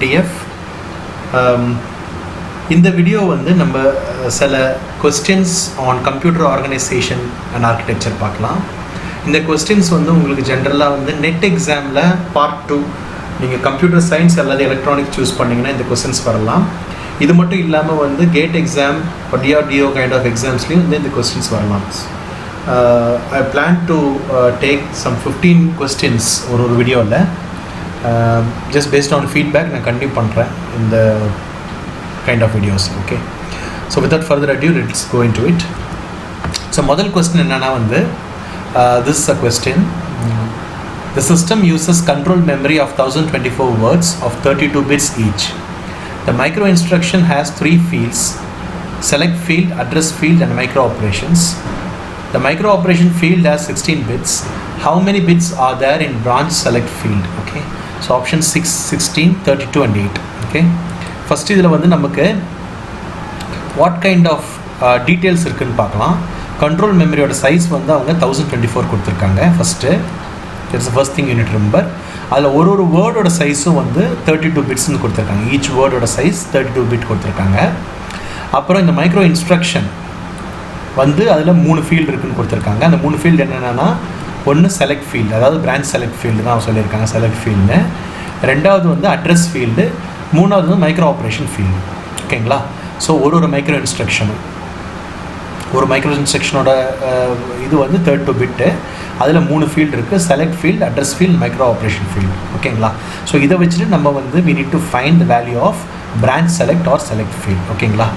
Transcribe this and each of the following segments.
TF. இந்த video வந்து நம்ம சில questions on computer organisation and architecture பார்க்கலாம். இந்த கொஸ்டின்ஸ் வந்து உங்களுக்கு ஜென்ரலாக வந்து நெட் எக்ஸாமில் பார்ட் 2 நீங்கள் கம்ப்யூட்டர் சயின்ஸ் அல்லது எலக்ட்ரானிக்ஸ் சூஸ் பண்ணிங்கன்னா இந்த கொஸ்டின்ஸ் வரலாம். இது மட்டும் இல்லாமல் வந்து GATE exam DRDO kind of எக்ஸாம்ஸ்லேயும் வந்து இந்த கொஸ்டின்ஸ் வரலாம். I plan to take some 15 questions ஒரு வீடியோவில் just based on feedback நான் கண்டினியூ பண்ணுறேன் இந்த kind of videos. Okay, so without further ado let's go into it. So முதல் question என்னன்னா வந்து this is a question. The system uses control memory of 1024 words of 32 bits each. The micro instruction has 3 fields: select field, address field and micro operations. The micro operation field has 16 bits. How many bits are there in branch select field? Okay, so option 6, 16, 32 and 8. Okay, first இதில் வந்து நமக்கு what kind of details இருக்குன்னு பார்க்கலாம். Control மெமரியோட size வந்து அவங்க 1024 கொடுத்துருக்காங்க. First it's the first thing unit number. அதில் ஒரு வேர்டோட சைஸும் வந்து 32 பிட்ஸ்னு கொடுத்துருக்காங்க. ஈச் வேர்டோட சைஸ் 32 பிட் கொடுத்துருக்காங்க. அப்புறம் இந்த மைக்ரோ இன்ஸ்ட்ரக்ஷன் வந்து அதில் 3 ஃபீல்டு இருக்குதுன்னு கொடுத்துருக்காங்க. அந்த 3 ஃபீல்டு என்னென்னா, ஒன்று செலக்ட் ஃபீல்டு, அதாவது பிரான்ச் செலக்ட் ஃபீல்டு தான் சொல்லியிருக்காங்க செலக்ட் ஃபீல்டு. ரெண்டாவது வந்து அட்ரஸ் ஃபீல்டு. மூணாவது வந்து மைக்ரோ ஆப்ரேஷன் ஃபீல்டு. ஓகேங்களா? ஸோ ஒரு மைக்ரோ இன்ஸ்ட்ரக்ஷனும் ஒரு மைக்ரோ இன்ஸ்ட்ரக்ஷனோட இது வந்து 32 பிட்டு. அதில் 3 ஃபீல்டு இருக்குது: select field, address field, micro operation field. ஓகேங்களா? ஸோ இதை வச்சுட்டு நம்ம வந்து we need to find the value of branch select or select field. ஓகேங்களா?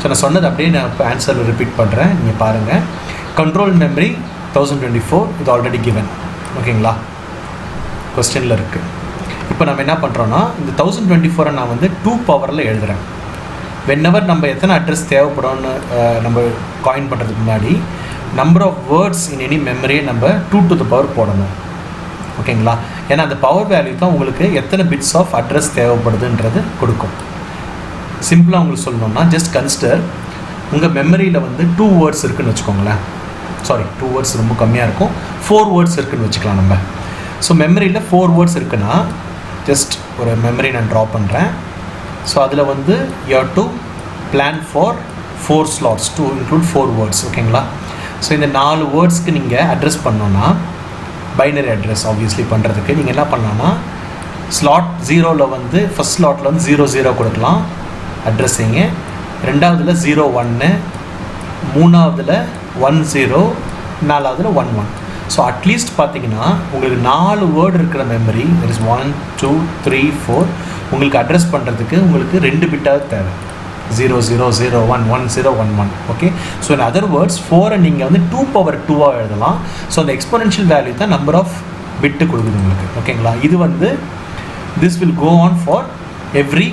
ஸோ நான் சொன்னது அப்படியே நான் இப்போ ஆன்சரில் ரிப்பீட் பண்ணுறேன், நீங்கள் பாருங்கள். கண்ட்ரோல் மெமரி 1024 இது ஆல்ரெடி கிவன். ஓகேங்களா? கொஸ்டினில் இருக்குது. இப்போ நம்ம என்ன பண்ணுறோன்னா, இந்த 1024 நான் வந்து 2 பவரில் எழுதுகிறேன். வென்னவர் நம்ம எத்தனை அட்ரஸ் தேவைப்படும்னு நம்ம காயின் பண்ணுறதுக்கு முன்னாடி number of words in any மெமரியை நம்ம 2 to the power போடணும். ஓகேங்களா? ஏன்னா அந்த பவர் வேல்யூ தான் உங்களுக்கு எத்தனை பிட்ஸ் ஆஃப் அட்ரஸ் தேவைப்படுதுன்றது கொடுக்கும். சிம்பிளாக உங்களுக்கு சொல்லணும்னா, ஜஸ்ட் கன்சிடர் உங்கள் மெமரியில் வந்து 2 வேர்ட்ஸ் இருக்குதுன்னு வச்சுக்கோங்களேன். சாரி, 2 வேர்ட்ஸ் ரொம்ப கம்மியாக இருக்கும், 4 வேர்ட்ஸ் இருக்குதுன்னு வச்சுக்கலாம் நம்ம. ஸோ மெமரியில் 4 வேர்ட்ஸ் இருக்குன்னா ஜஸ்ட் ஒரு மெமரி நான் ட்ரா பண்ணுறேன். ஸோ அதில் வந்து you have to plan for 4 slots to include 4 words. ஓகேங்களா? ஸோ இந்த 4 வேர்ட்ஸ்க்கு நீங்கள் அட்ரஸ் பண்ணோன்னா, பைனரி அட்ரஸ் ஆப்வியஸ்லி பண்ணுறதுக்கு நீங்கள் என்ன பண்ணலான்னா, ஸ்லாட் 0ல் வந்து ஃபஸ்ட் ஸ்லாட்டில் வந்து 00 கொடுக்கலாம் அட்ரஸிங்கு, ரெண்டாவதில் 01, மூணாவதில் 10, நாலாவதில் 11. ஸோ அட்லீஸ்ட் பார்த்தீங்கன்னா உங்களுக்கு 4 வேர்டு இருக்கிற மெமரி, தட் இஸ் 1, 2, 3, 4, உங்களுக்கு அட்ரஸ் பண்ணுறதுக்கு உங்களுக்கு 2 பிட்டாவது தேவை. 0001, 1011. Okay, so in other words 4 நீங்கள் வந்து 2 power 2 எழுதலாம். ஸோ அந்த எக்ஸ்போனென்ஷியல் வேல்யூ தான் நம்பர் ஆஃப் பிட்டு கொடுக்குது உங்களுக்கு. ஓகேங்களா? இது வந்து this will go on for every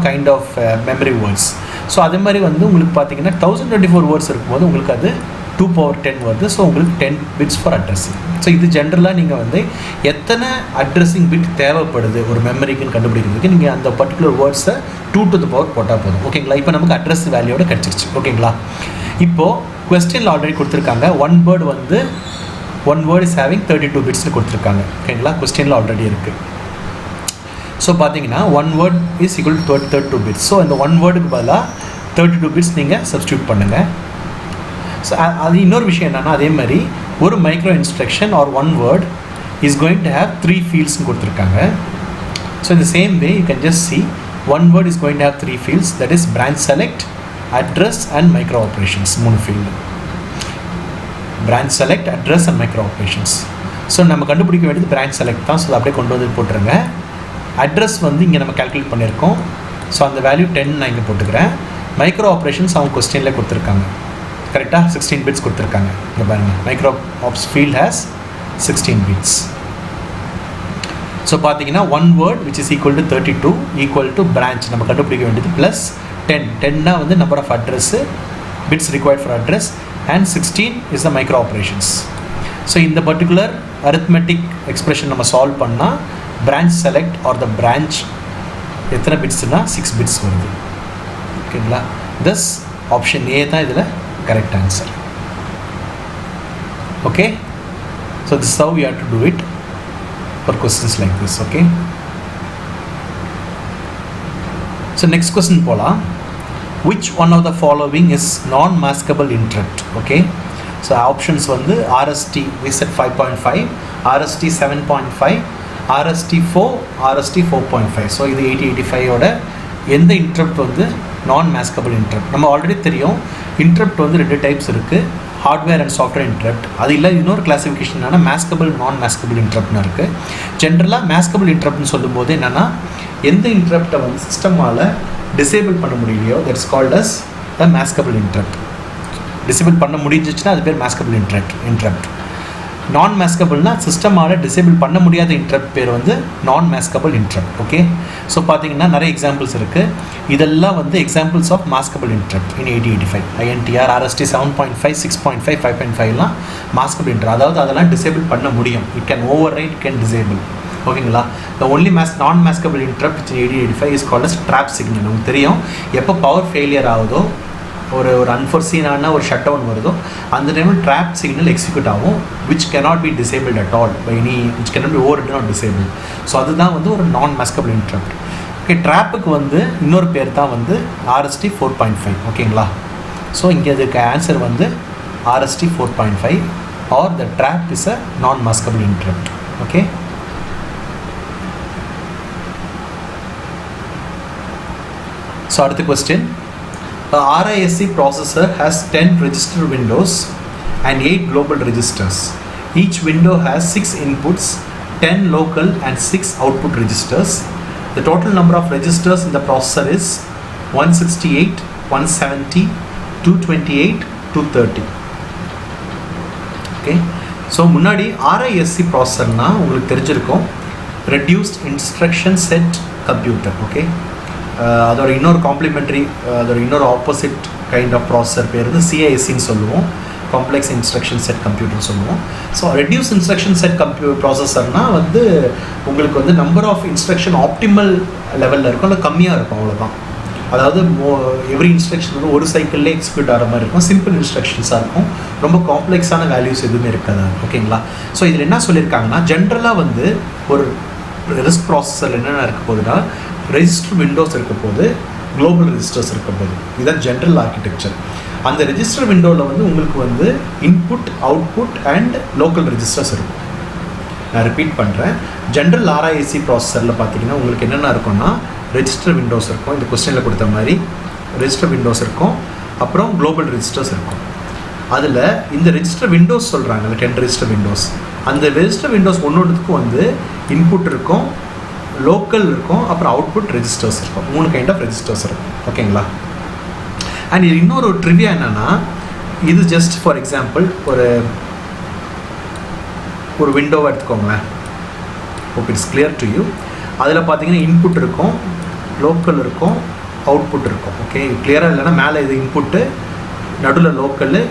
kind of memory words. So அதே மாதிரி வந்து உங்களுக்கு பார்த்தீங்கன்னா 1024 வேர்ட்ஸ் இருக்கும்போது உங்களுக்கு அது 2 power 10 வருது. ஸோ உங்களுக்கு 10 பிட்ஸ் ஃபார் அட்ரஸிங். ஸோ இது ஜென்ரலாக நீங்கள் வந்து எத்தனை அட்ரஸிங் பிட் தேவைப்படுது ஒரு மெமரிக்குன்னு கண்டுபிடிக்கிறதுக்கு நீங்கள் அந்த பர்டிகுலர் வேர்ட்ஸை 2 to the power போட்டால் போதும். ஓகேங்களா? இப்போ நமக்கு அட்ரஸ் வேல்யூவோட கிடச்சிருச்சு. ஓகேங்களா? இப்போது கொஸ்டினில் ஆல்ரெடி கொடுத்துருக்காங்க, ஒன் வேர்ட் இஸ் ஹேவிங் 32 பிட்ஸ்னு கொடுத்துருக்காங்க. ஓகேங்களா? கொஸ்டினில் ஆல்ரெடி இருக்குது. ஸோ பார்த்தீங்கன்னா 1 word is equal to 32 bits. So இந்த 1 வேர்டுக்கு பதிலாக 32 பிட்ஸ் நீங்கள் சப்ஸ்டியூட் பண்ணுங்கள். ஸோ அது இன்னொரு விஷயம் என்னென்னா, அதே மாதிரி ஒரு micro instruction or 1 word is going to have 3 ஃபீல்ட்ஸ்னு கொடுத்துருக்காங்க. ஸோ இந்த same way you can just see 1 word is going to have 3 fields, that is branch select, address and micro operations. 3 field: branch select, address and micro operations. So நம்ம கண்டுபிடிக்க வேண்டியது branch select தான். So அதை அப்படியே கொண்டு வந்து போட்டுருங்க. Address வந்து இங்கே நம்ம கால்குலேட் பண்ணியிருக்கோம். ஸோ அந்த வேல்யூ 10 நான் இங்கே போட்டுக்கிறேன். மைக்ரோ ஆப்ரேஷன்ஸ் அவங்க கொஸ்டினில் கொடுத்துருக்காங்க. கரெக்டாக 16 பிட்ஸ் கொடுத்துருக்காங்க. இங்கே பாருங்கள், micro ops field has 16 bits. So பார்த்தீங்கன்னா 1 word which is equal to 32 equal to branch நம்ம கண்டுபிடிக்க வேண்டியது ப்ளஸ் 10 வந்து number of address, bits required for address, and 16 is the micro operations. So இந்த பர்டிகுலர் அரித்மெட்டிக் எக்ஸ்பிரஷன் நம்ம solve பண்ணால் branch select or the branch எத்தனை பிட்ஸ்னால் 6 bits வருது. ஓகேங்களா? தஸ் ஆப்ஷன் ஏ தான் இதில் correct answer. Okay, so this is how we have to do it for questions like this. Okay. So next question போகலாம். which one of the following is non-maskable interrupt? Okay, so options வந்து RST VSET 5.5, RST 7.5, RST 4, RST 4.5. So இது 8085ஓட எந்த interrupt வந்து நான் maskable interrupt? நம்ம already தெரியும் interrupt வந்து 2 types இருக்குது, ஹார்ட்வேர் அண்ட் சாஃப்ட்வேர் இன்ட்ரப்ட். அது இல்லை இன்னொரு கிளாஸிஃபிகேஷன் என்னென்னா மேஸ்கபிள் நான் மேஸ்கபிள் இன்ட்ரப்ட்னு இருக்குது. ஜென்ரலாக மேஸ்கபிள் இன்ட்ரப்ட்னு சொல்லும்போது என்னென்னா எந்த இன்ட்ரப்டை வந்து சிஸ்டமால் டிசேபிள் பண்ண முடியலையோ that's called as the maskable interrupt. Disable பண்ண முடிஞ்சிச்சுன்னா அது பேர் மேஸ்கபிள் இன்ட்ரப்ட். நான் மேஸ்கபிள்னால் சிஸ்டமால் டிசேபிள் பண்ண முடியாத இன்ட்ரப்ட் பேர் வந்து நான் மேஸ்கபிள் இன்ட்ரப்ட். ஓகே, ஸோ பார்த்தீங்கன்னா நிறைய எக்ஸாம்பிள்ஸ் இருக்குது. இதெல்லாம் வந்து examples of maskable interrupt in 8085. INTR RST 7.5, 6.5, 5.5லாம் மாஸ்கபிள் இன்ட்ரப்ட். அதாவது அதெல்லாம் டிசேபிள் பண்ண முடியும். It can override, it can disable. ஓகேங்களா? The only non maskable interrupt in 8085 is called as trap signal. உங்களுக்கு தெரியும் எப்போ பவர் ஃபெயிலியர் ஆகுதோ, ஒரு அன்ஃபோர்சீனான ஒரு ஷட் டவுன் வருதோ அந்த டைமில் ட்ராப் சிக்னல் எக்ஸிக்யூட் ஆகும், which cannot be disabled at all by any, which cannot be over not disable. So அதுதான் வந்து ஒரு நான் மேஸ்கபிள் இன்ட்ரப்ட். ஓகே, ட்ராப்புக்கு வந்து இன்னொரு பேர் தான் வந்து RST 4.5. ஓகேங்களா? ஸோ இங்கே அதுக்கு ஆன்சர் வந்து RST 4.5 R the drop is a நான் மேஸ்கபிள் இன்ட்ரப்ட். ஓகே, ஸோ அடுத்த question. A RISC processor has 10 register windows and 8 global registers. Each window has 6 inputs, 10 local and 6 output registers. The total number of registers in the processor is 168, 170, 228, 230. Okay, so முன்னாடி RISC ப்ராசஸர்னா உங்களுக்கு தெரிஞ்சிருக்கும் reduced instruction set computer. Okay, அதோட இன்னொரு complimentary, அதோட இன்னொரு opposite kind of processor பேர் வந்து CISCன்னு சொல்லுவோம், காம்ப்ளெக்ஸ் இன்ஸ்ட்ரக்ஷன் செட் கம்ப்யூட்டர்னு சொல்லுவோம். ஸோ ரெடியூஸ் இன்ஸ்ட்ரக்ஷன் செட் ப்ராசஸர்னால் வந்து உங்களுக்கு வந்து நம்பர் ஆஃப் இன்ஸ்ட்ரக்ஷன் ஆப்டிமல் லெவலில் இருக்கும், இல்லை கம்மியாக இருக்கும், அவ்வளோதான். அதாவது எவ்ரி இன்ஸ்ட்ரக்ஷன் வந்து ஒரு சைக்கிள்லேயே எக்ஸிக்யூட் ஆகிற மாதிரி இருக்கும், சிம்பிள் இன்ஸ்ட்ரக்ஷன்ஸாக இருக்கும், ரொம்ப காம்ப்ளெக்ஸான வேல்யூஸ் எதுவுமே இருக்காது. ஓகேங்களா? ஸோ இதில் என்ன சொல்லியிருக்காங்கன்னா ஜென்ரலாக வந்து ஒரு ரிஸ்க் ப்ராசஸரில் என்னென்ன இருக்க போகுதுன்னா ரெஜிஸ்டர் விண்டோஸ் இருக்க போது, குளோபல் ரெஜிஸ்டர்ஸ் இருக்க போது. இதுதான் ஜென்ரல் ஆர்கிடெக்சர். அந்த ரெஜிஸ்டர் விண்டோவில் வந்து உங்களுக்கு வந்து input, output and local registers இருக்கும். நான் ரிப்பீட் பண்ணுறேன், ஜென்ரல் RISC ப்ராசஸரில் பார்த்தீங்கன்னா உங்களுக்கு என்னென்ன இருக்கும்னா ரெஜிஸ்டர் விண்டோஸ் இருக்கும், இந்த கொஸ்டினில் கொடுத்த மாதிரி ரெஜிஸ்டர் விண்டோஸ் இருக்கும், அப்புறம் குளோபல் ரெஜிஸ்டர்ஸ் இருக்கும். அதில் இந்த ரெஜிஸ்டர் விண்டோஸ் சொல்கிறாங்க 10 ரெஜிஸ்டர் விண்டோஸ். அந்த ரெஜிஸ்டர் விண்டோஸ் ஒன்றொன்றுக்கும் வந்து இன்புட் இருக்கும், லோக்கல் இருக்கும், அப்புறம் அவுட்புட் ரெஜிஸ்டர்ஸ் இருக்கும். 3 கைண்ட் ஆஃப் ரெஜிஸ்டர்ஸ் இருக்கும். ஓகேங்களா? அண்ட் இது இன்னொரு ட்ரிவியா என்னென்னா, இது ஜஸ்ட் ஃபார் எக்ஸாம்பிள் ஒரு விண்டோவை எடுத்துக்கோங்களேன். Okay, it's clear to you. அதில் பார்த்தீங்கன்னா இன்புட் இருக்கும், லோக்கல் இருக்கும், அவுட்புட் இருக்கும். ஓகே, கிளியராக இல்லைன்னா மேலே இது இன்புட்டு, நடுவில் லோக்கலு,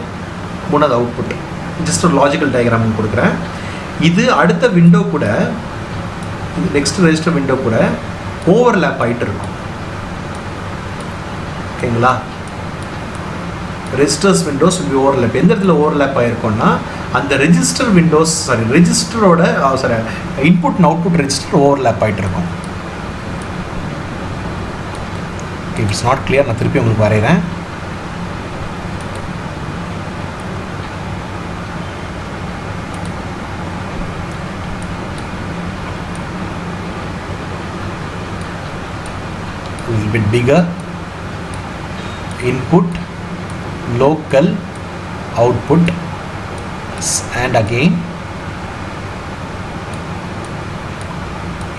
3வது அவுட்புட். ஜஸ்ட் ஒரு லாஜிக்கல் டயக்ராம் கொடுக்குறேன். இது அடுத்த விண்டோ கூட, நெக்ஸ்ட் ரெஜிஸ்டர் விண்டோ கூட ஓவர்லேப் ஆகிட்டு இருக்கும். ஓகேங்களா? Registers windows overlap. எந்த இடத்துல ஓவர்லேப் ஆகிருக்கோன்னா அந்த ரெஜிஸ்டர் விண்டோஸ் ரெஜிஸ்டரோட input and output register overlap ஆகிட்டு இருக்கும். Okay, it's not clear. நான் திருப்பி உங்களுக்கு வரைகிறேன். little bit bigger. Input, local, output, and again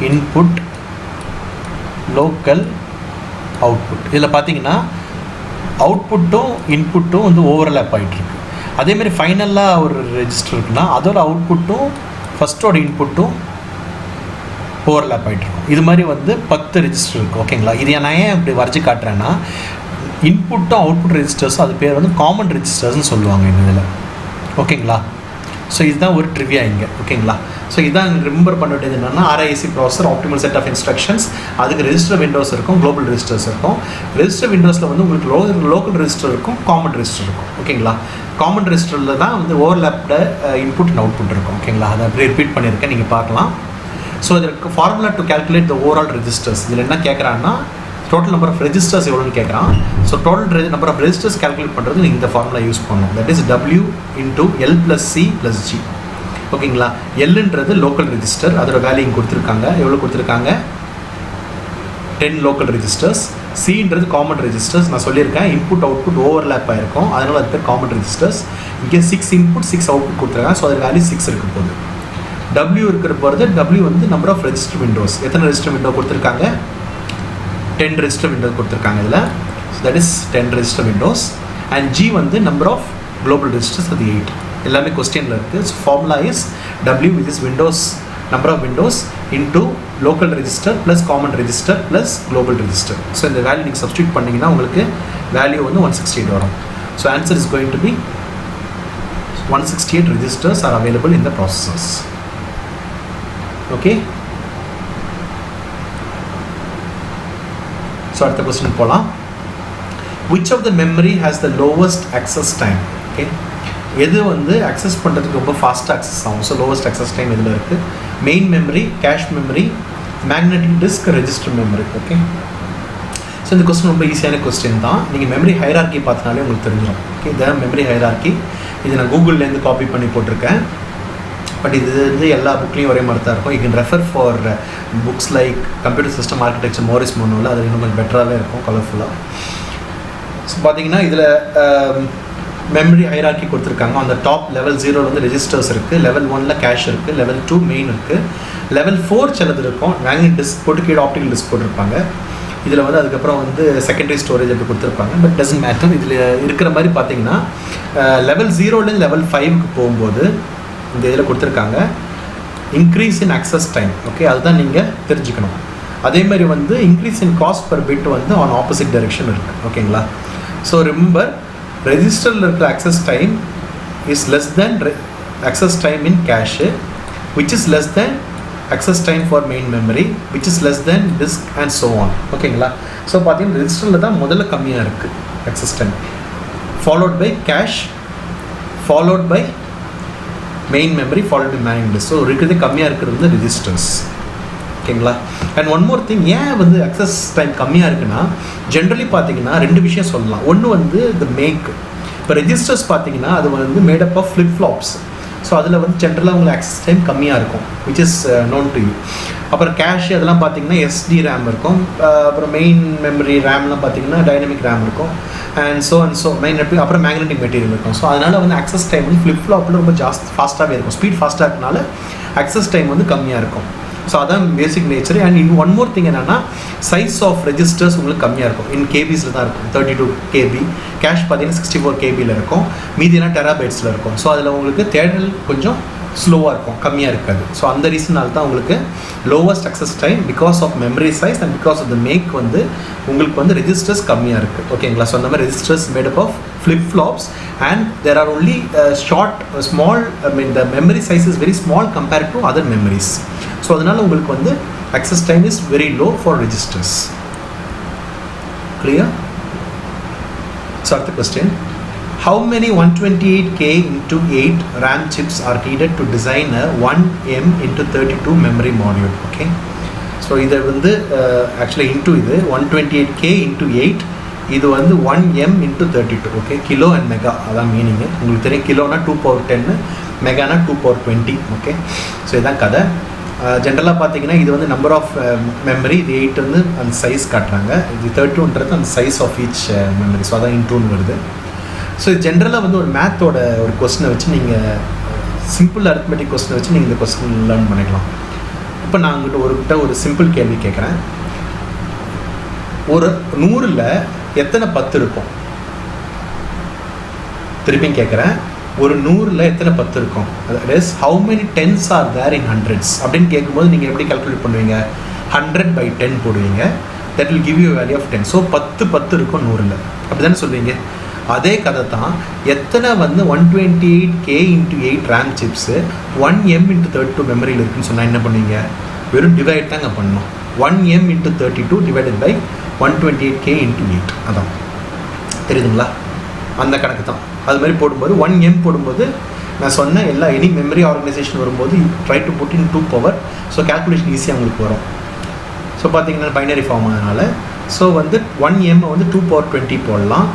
input, local, output. இதில் பார்த்தீங்கன்னா அவுட்புட்டும் இன்புட்டும் வந்து ஓவர்லேப் ஆகிட்டுருக்கு. அதேமாதிரி ஃபைனலாக ஒரு ரெஜிஸ்டர் இருக்குன்னா அதோட அவுட்புட்டும் ஃபஸ்ட்டோட இன்புட்டும் ஓவர்லேப் ஆகிட்டுருக்கும். இது மாதிரி வந்து 10 ரெஜிஸ்டர் இருக்குது. ஓகேங்களா? இது நான் ஏன் இப்படி வரைச்சி காட்டுறேன்னா இன்புட்டும் அவுட்புட் ரெஜிஸ்டர்ஸும் அது பேர் வந்து காமன் ரெஜிஸ்டர்ஸ்னு சொல்லுவாங்க இந்த இதில். ஓகேங்களா? ஸோ இதுதான் ஒரு ட்ரிவியா இங்கே. ஓகேங்களா? ஸோ இதான் ரிமெம்பர் பண்ண வேண்டியது என்னென்னா RISC processor optimal set of instructions. அதுக்கு ரெஜிஸ்டர் விண்டோஸ் இருக்கும், குளோபல் ரெஜிஸ்டர்ஸ் இருக்கும். ரெஜிஸ்டர் விண்டோஸில் வந்து உங்களுக்கு லோக்கல் ரெஜிஸ்டர் இருக்கும், காமன் ரெஜிஸ்டர் இருக்கும். ஓகேங்களா? காமன் ரெஜிஸ்டரில் தான் வந்து ஓவர்லேப்ட இன்புட் அண்ட் அவுட்புட் இருக்கும். ஓகேங்களா? அதை அப்படியே ரிப்பீட் பண்ணியிருக்கேன், நீங்கள் பார்க்கலாம். ஸோ இதற்கு formula to calculate the overall registers. இதில் என்ன கேட்குறாங்கன்னா டோட்டல் நம்பர் ஆஃப் ரெஜிஸ்டர்ஸ் எவ்வளோன்னு கேட்குறான். So total number of registers calculate பண்ணுறது நீங்கள் இந்த ஃபார்முலா யூஸ் பண்ணணும். That is W into L + C + G. ஓகேங்களா? எல்லுன்றது லோக்கல் ரெஜிஸ்டர், அதோட வேல்யூ இங்கே கொடுத்துருக்காங்க. எவ்வளோ கொடுத்துருக்காங்க? 10 லோக்கல் ரெஜிஸ்டர்ஸ். சின்றது காமன் ரெஜிஸ்டர்ஸ். நான் சொல்லியிருக்கேன் இன்புட் அவுட்புட் ஓவர்லேப் ஆகிருக்கும், அதனால் அது பேர் காமன் ரெஜிஸ்டர்ஸ். இங்கே 6 இன்புட் 6 அவுட்புட் கொடுத்துருக்காங்க. ஸோ அது வேல்யூ 6 இருக்க போகுது. W இருக்கிற போகிறது W வந்து நம்பர் ஆஃப் ரெஜிஸ்டர் விண்டோஸ். எத்தனை ரெஜிஸ்டர் விண்டோ கொடுத்துருக்காங்க? 10 ரெஜிஸ்டர் விண்டோ கொடுத்துருக்காங்க இதில். So that is 10 register Windows. And G வந்து நம்பர் ஆஃப் குளோபல் ரெஜிஸ்டர்ஸ், அது 8. எல்லாமே கொஸ்டினில் இருக்குது. So formula is W which is Windows number of windows into local register plus common register plus global register. So இந்த value நீங்கள் substitute பண்ணிங்கன்னா உங்களுக்கு value வந்து 168 வரும். So answer is going to be 168 registers are available in the processors. Okay. So அடுத்த question போகலாம். Which of the memory has the lowest access time? Okay. எது வந்து அக்சஸ் பண்ணுறதுக்கு ரொம்ப ஃபாஸ்ட்டாக அக்சஸ் ஆகும்? ஸோ லோவஸ்ட் அக்சஸ் டைம் இதில் இருக்குது. Main memory, cache memory, magnetic disk, register memory. Okay. So இந்த கொஸ்டின் ரொம்ப ஈஸியான கொஸ்டின் தான். நீங்கள் மெமரி ஹைரார்க்கி பார்த்தினாலே உங்களுக்கு தெரிஞ்சிடும். ஓகே, இதான் மெமரி ஹைரார்க்கி. இது நான் கூகுள்லேருந்து காப்பி பண்ணி போட்டிருக்கேன். பட் இது வந்து எல்லா புக்லேயும் ஒரே மாதிரி தான் இருக்கும். You can refer for books like computer system architecture Morris மோனோவில், அது இன்னும் கொஞ்சம் பெட்டராகவே இருக்கும், கலர்ஃபுல்லாக. ஸோ பார்த்தீங்கன்னா இதில் மெமரி ஹைரார்க்கி கொடுத்துருக்காங்க. அந்த டாப் லெவல் 0 வந்து ரெஜிஸ்டர்ஸ் இருக்குது, லெவல் 1ல் கேஷ் இருக்குது, லெவல் 2 மெயின் இருக்குது, லெவல் 4 சிலது இருக்கும், மேக்னெட் டிஸ்க் போட்டு கீழே ஆப்டிக்கல் டிஸ்க் போட்டிருப்பாங்க. இதில் வந்து அதுக்கப்புறம் வந்து செகண்டரி ஸ்டோரேஜ் அப்படி கொடுத்துருப்பாங்க. But doesn't matter. இதில் இருக்கிற மாதிரி பார்த்தீங்கன்னா லெவல் 0லேருந்து லெவல் 5க்கு போகும்போது இந்த இதில் கொடுத்துருக்காங்க increase in access time. Okay, அதுதான் நீங்கள் தெரிஞ்சுக்கணும். அதே மாதிரி வந்து increase in cost per bit வந்து ஆன் ஆப்போசிட் டைரெக்ஷன் இருக்குது. ஓகேங்களா? ஸோ ரிமெம்பர், ரெஜிஸ்டரில் இருக்கிற access time is less than access time in cache, which is less than access time for main memory, which is less than disk and so on. ஓகேங்களா? So பார்த்தீங்கன்னா ரெஜிஸ்டரில் தான் முதல்ல கம்மியாக இருக்குது access time, followed by cache, followed by main memory, followed by magnetic disk. So இருக்கிறது கம்மியாக இருக்கிறது வந்து ரெஜிஸ்டர்ஸ். ஓகேங்களா? அண்ட் ஒன் மோர் திங், ஏன் வந்து அக்சஸ் டைம் கம்மியாக இருக்குன்னா ஜென்ரலி பார்த்தீங்கன்னா 2 விஷயம் சொல்லலாம். ஒன்று வந்து இந்த மேக். இப்போ ரெஜிஸ்டர்ஸ் பார்த்தீங்கன்னா அது வந்து made up of flip flops. So அதில் வந்து ஜென்ரலாக உங்களுக்கு அக்சஸ் டைம் கம்மியாக இருக்கும், which is known to you. அப்புறம் கேஷ் அதெல்லாம் பார்த்தீங்கன்னா SD ரேம் இருக்கும். அப்புறம் மெயின் மெமரி ரேம்லாம் பார்த்தீங்கன்னா டைனமிக் ரேம் இருக்கும். அண்ட் ஸோ மெயின் அப்புறம் மேக்னெட்டிக் மெட்டீரியல் இருக்கும். ஸோ அதனால் வந்து அக்சஸ் டைம் வந்து ஃப்ளிப் ஃப்ளாப்பில் ரொம்ப ஃபாஸ்ட்டாகவே இருக்கும். ஸ்பீட் ஃபாஸ்ட்டாக இருக்கனால அக்சஸ் டைம் வந்து கம்மியாக இருக்கும். ஸோ அதான் பேசிக் நேச்சர். அண்ட் இன்னும் ஒன் மோர் திங் என்னென்னா, சைஸ் ஆஃப் ரெஜிஸ்டர்ஸ் உங்களுக்கு கம்மியாக இருக்கும். இன் கேபிஸில் தான் இருக்கும். 32 KB. கேஷ் பார்த்தீங்கன்னா 64 KBயில் இருக்கும். மீதியெல்லாம் டெராபைட்ஸில் இருக்கும். ஸோ அதில் உங்களுக்கு தேடல் கொஞ்சம் ஸ்லோவாக இருக்கும், கம்மியாக இருக்காது. ஸோ அந்த ரீசனால் தான் உங்களுக்கு lowest access time because of memory size and because of the make வந்து உங்களுக்கு வந்து ரெஜிஸ்டர்ஸ் கம்மியாக இருக்குது. ஓகேங்களா? ஸோ அந்த மாதிரி registers made up of flip flops and there are only small, I mean the memory size is very small compared to other memories. So அதனால உங்களுக்கு வந்து access time is very low for registers. Clear? So அடுத்த question, how many 128K into 8 RAM chips are needed to design a 1M into 32 memory module? Okay, so இதை வந்து actually into இது 128K into 8, இது வந்து 1M into 32. Okay, kilo and mega, அதான் meaning. உங்களுக்கு தெரியும், கிலோனா 2/10, மெகானா 2/20. Okay, so இதுதான் கதை. ஜென்ரலாக பார்த்தீங்கன்னா இது வந்து நம்பர் ஆஃப் மெமரி, இது 8 வந்து அந்த சைஸ் காட்டுறாங்க, இது 32ன்றது அந்த size of each memory. So அதான் இன்டூன்னு வருது. ஸோ இது ஜென்ரலாக வந்து ஒரு மேத்தோட ஒரு கொஸ்டினை வச்சு நீங்கள் சிம்பிள் அரித்மெட்டிக் கொஸ்டினை வச்சு நீங்கள் இந்த கொஸ்டின் லேர்ன் பண்ணிக்கலாம். இப்போ நான் உங்கள்கிட்ட ஒரு சிம்பிள் கேள்வி கேட்குறேன். ஒரு 100ல் எத்தனை 10 இருக்கும்? திருப்பியும் கேட்குறேன், ஒரு 100ல் எத்தனை 10 இருக்கும்? That is how many tens are there in hundreds அப்படின்னு கேட்கும்போது நீங்கள் எப்படி கால்குலேட் பண்ணுவீங்க? 100/10 போடுவீங்க. That will give you value of 10. So 10 இருக்கும் 100ல், அப்படி தானே சொல்வீங்க. அதே கதை தான், எத்தனை வந்து 128K into 8 RAM chips 1M into 32 மெமரியில் இருக்குன்னு சொன்னால் என்ன பண்ணுவீங்க? வெறும் டிவைட் தாங்க பண்ணணும். 1M into 32 divided by 128K into 8. அதான் தெரியுதுங்களா? அந்த கணக்கு தான். அது மாதிரி போடும்போது 1M போடும்போது நான் சொன்ன எல்லா எனி மெமரி ஆர்கனைசேஷன் வரும்போது try to put in 2 power. So calculation ஈஸியாக உங்களுக்கு வரும். ஸோ பார்த்தீங்கன்னா பைனரி ஃபார்ம் அதனால் ஸோ வந்து 1M வந்து 2 power 20 போடலாம்.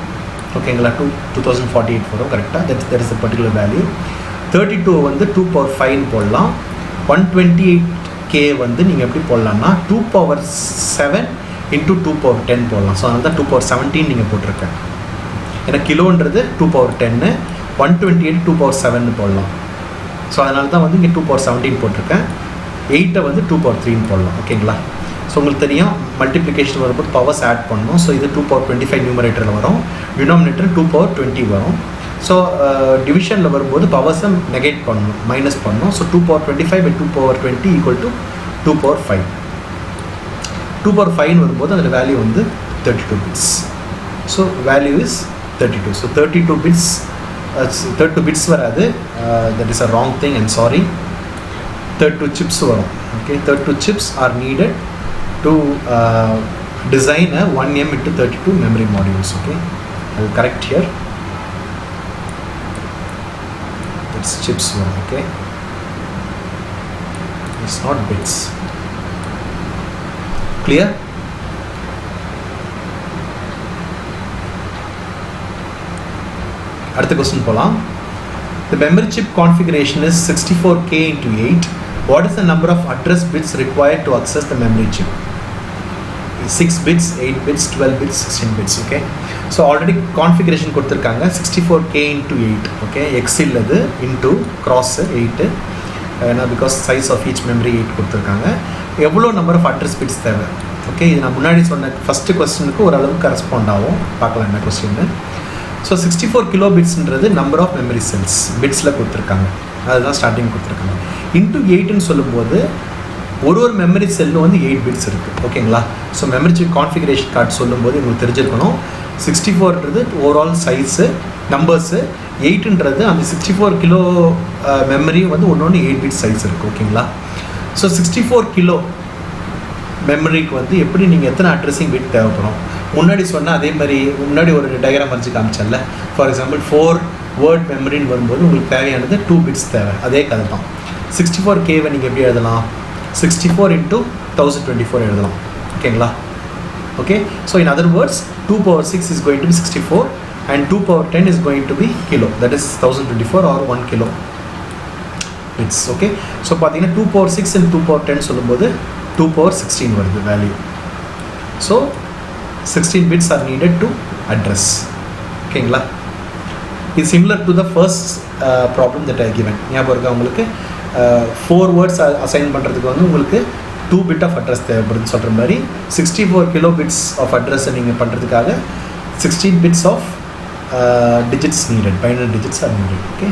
ஓகேங்களா, 2048 வரும் கரெக்டாக. That is the particular value. 32 வந்து 2 power 5 போடலாம். 128K வந்து நீங்கள் எப்படி போடலாம்னா 2 power 7 into 2 power 10 போடலாம். ஸோ அதனால தான் 2 power 17 நீங்கள் போட்டிருக்கேன். ஏன்னா கிலோன்றது 2 power 10, 128 2 power 7 போடலாம். ஸோ அதனால தான் வந்து இங்கே 2 power 17 போட்டிருக்கேன். 8 வந்து 2 power 3 போடலாம். ஓகேங்களா. ஸோ உங்களுக்கு தெரியும் மல்டிப்ளிகேஷன் வரும்போது பவர்ஸ் ஆட் பண்ணணும். ஸோ இது 2 power 25 நியூமரேட்டரில் வரும், டினாமினேட்டர் 2 power 20 வரும். ஸோ டிவிஷனில் வரும்போது பவர்ஸை நெகேட் பண்ணணும், மைனஸ் பண்ணணும். So 2 power 25 by 2 power 20 equal to 2 power 5. 2 power 5 வரும்போது அதில் வேல்யூ வந்து 32 bits. So value is 32. So 32 bits 32 bits வராது, that is a wrong thing and sorry. 32 chips வரும். ஓகே, 32 chips are needed to design a 1M into 32 memory modules. Okay, I will correct here. It's chips one. Okay, it's not bits. Clear? அடுத்த question போலாம். The memory chip configuration is 64K into 8. What is the number of address bits required to access the memory chip? 6 bits, 8 bits, 12 bits, 16 bits. Okay, so already configuration கொடுத்திருக்காங்க 64K into 8. Okay, X இல்லது into cross 8 because size of each memory 8 கொடுத்திருக்காங்க. எவ்வளோ number of address bits தேவை? Okay, இது நான் முன்னாடி சொன்ன first கொஸ்டினுக்கு ஓரளவுக்கு கரஸ்பாண்ட் ஆகும். பார்க்கலாம் என்ன கொஸ்டின்னு. ஸோ 64 கிலோ பிட்ஸ்ன்றது நம்பர் ஆஃப் மெமரி செல்ஸ் பிட்ஸில் கொடுத்துருக்காங்க, அதுதான் ஸ்டார்டிங் கொடுத்துருக்காங்க. இன்ட்டு 8ன்னு சொல்லும்போது ஒரு மெமரி செல்லும் வந்து 8 பிட்ஸ் இருக்குது. ஓகேங்களா. So memory chip configuration card சொல்லும்போது உங்களுக்கு தெரிஞ்சிருக்கணும் 64ன்றது ஓவரால் சைஸு நம்பர்ஸு, 8ன்றது அந்த 64 கிலோ மெமரி வந்து ஒன்று 8 பிட் சைஸ் இருக்குது. ஓகேங்களா. ஸோ 64 கிலோ மெமரிக்கு வந்து எப்படி நீங்கள் எத்தனை அட்ரஸிங் பிட் தேவைப்படும்? முன்னாடி சொன்னால் அதே மாதிரி முன்னாடி ஒரு டயக்ராம் வரைஞ்சி காமிச்சல. ஃபார் எக்ஸாம்பிள் 4 வேர்ட் மெமரின்னு வரும்போது உங்களுக்கு தேவையானது 2 பிட்ஸ் தேவை. அதே கதை தான். 64Kவை நீங்கள் எப்படி எழுதலாம்? 64 into 1024 எழுதலாம். ஓகேங்களா. Okay, so in other words 2 power 6 is going to be 64 and 2 power 10 is going to be kilo, that is 1024 or 1 kilo bits. Okay, so பார்த்தீங்கன்னா 2 power 6 and 2 power 10 சொல்லும்போது 2 power 16 வருது value. So 16 bits are needed to address. ஓகேங்களா. இது similar to the first problem that I given. ஞாபகம் இருக்கா உங்களுக்கு? 4 words assign பண்ணுறதுக்கு வந்து உங்களுக்கு 2 bit ஆஃப் அட்ரஸ் தேவைப்படுதுன்னு சொல்கிற மாதிரி 64 கிலோ பிட்ஸ் ஆஃப் அட்ரஸை நீங்கள் பண்ணுறதுக்காக 16 bits of digits needed, binary digits are needed. Okay,